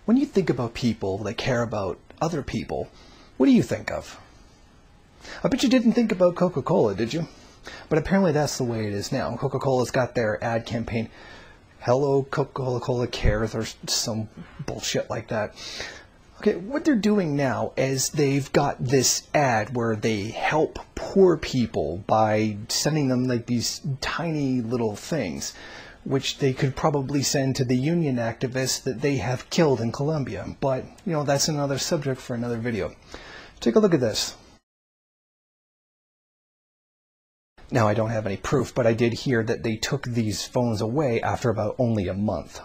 When you think about people that care about other people, what do you think of? I bet you didn't think about Coca-Cola, did you? But apparently that's the way it is now. Coca-Cola's got their ad campaign, Hello Coca-Cola Cares, or some bullshit like that. Okay, what they're doing now is they've got this ad where they help poor people by sending them like these tiny little things, which they could probably send to the union activists that they have killed in Colombia. But, you know, that's another subject for another video. Take a look at this. Now, I don't have any proof, but I did hear that they took these phones away after about only a month.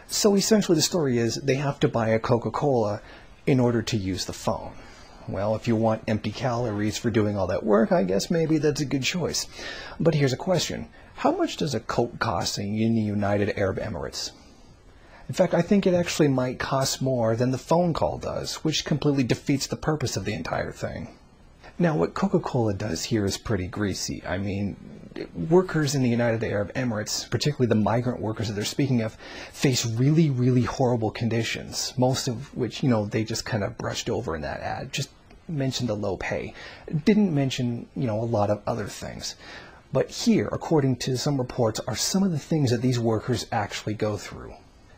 So essentially the story is they have to buy a Coca-Cola in order to use the phone. Well, if you want empty calories for doing all that work, I guess maybe that's a good choice. But here's a question. How much does a Coke cost in the United Arab Emirates? In fact, I think it actually might cost more than the phone call does, which completely defeats the purpose of the entire thing. Now, what Coca-Cola does here is pretty greasy. I mean, workers in the United Arab Emirates, particularly the migrant workers that they're speaking of, face really, really horrible conditions, most of which, you know, they just kind of brushed over in that ad. Just mentioned the low pay. Didn't mention, you know, a lot of other things. But here, according to some reports, are some of the things that these workers actually go through.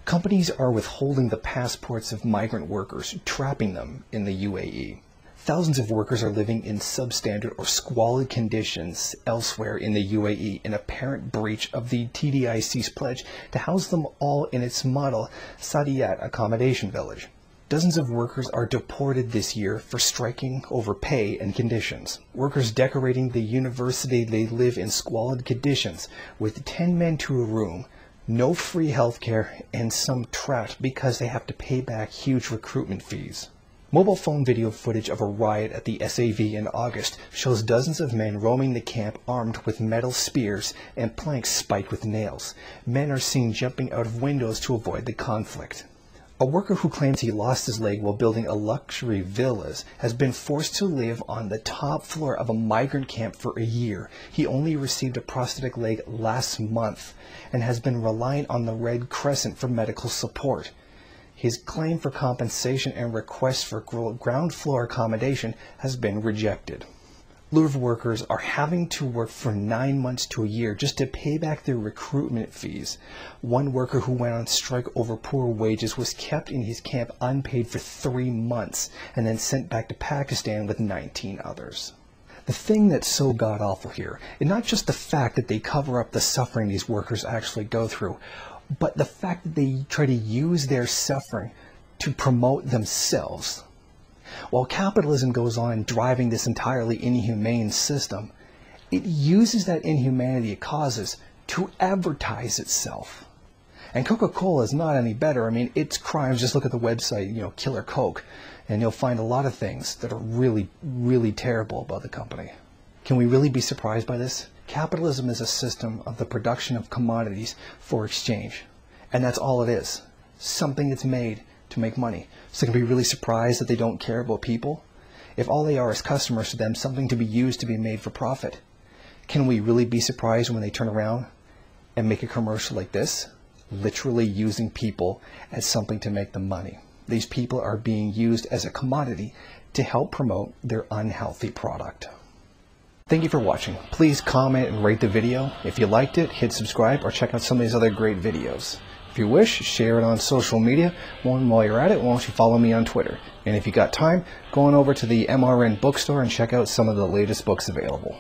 Companies are withholding the passports of migrant workers, trapping them in the UAE. Thousands of workers are living in substandard or squalid conditions elsewhere in the UAE in apparent breach of the TDIC's pledge to house them all in its model Saadiyat accommodation village. Dozens of workers are deported this year for striking over pay and conditions. Workers decorating the university, they live in squalid conditions with 10 men to a room, no free healthcare, and some trapped because they have to pay back huge recruitment fees. Mobile phone video footage of a riot at the SAV in August shows dozens of men roaming the camp armed with metal spears and planks spiked with nails. Men are seen jumping out of windows to avoid the conflict. A worker who claims he lost his leg while building a luxury villas has been forced to live on the top floor of a migrant camp for a year. He only received a prosthetic leg last month and has been relying on the Red Crescent for medical support. His claim for compensation and request for ground floor accommodation has been rejected. Louvre workers are having to work for 9 months to a year just to pay back their recruitment fees. One worker who went on strike over poor wages was kept in his camp unpaid for 3 months and then sent back to Pakistan with 19 others. The thing that's so god-awful here is not just the fact that they cover up the suffering these workers actually go through, but the fact that they try to use their suffering to promote themselves. While capitalism goes on driving this entirely inhumane system, it uses that inhumanity it causes to advertise itself. And Coca-Cola is not any better. I mean, its crimes, just look at the website, you know, Killer Coke, and you'll find a lot of things that are really, really terrible about the company. Can we really be surprised by this? Capitalism is a system of the production of commodities for exchange. And that's all it is. Something that's made to make money. So can we really surprised that they don't care about people? If all they are is customers to them, something to be used to be made for profit. Can we really be surprised when they turn around and make a commercial like this? Literally using people as something to make them money. These people are being used as a commodity to help promote their unhealthy product. Thank you for watching. Please comment and rate the video. If you liked it, hit subscribe or check out some of these other great videos. If you wish, share it on social media. While you're at it, why don't you follow me on Twitter? And if you got time, go on over to the MRN bookstore and check out some of the latest books available.